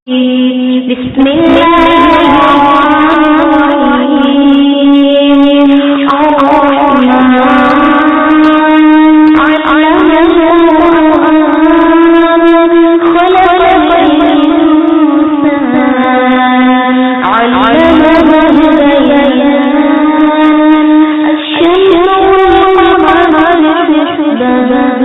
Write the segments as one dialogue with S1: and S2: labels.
S1: بسم الله الرحمن الرحيم علم القرآن خلق الإنسان علمه البيان الشمس والقمر بحسبان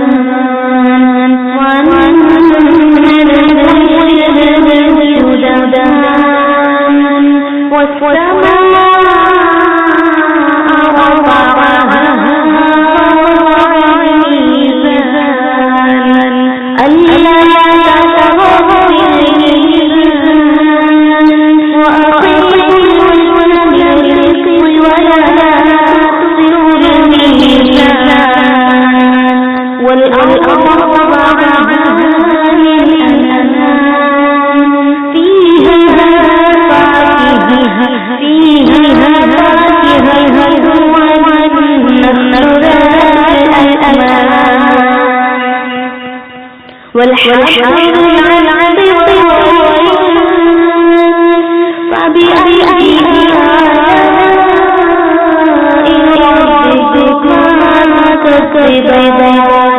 S1: والحشر العبد فبأي آلاء ربكما تكذبان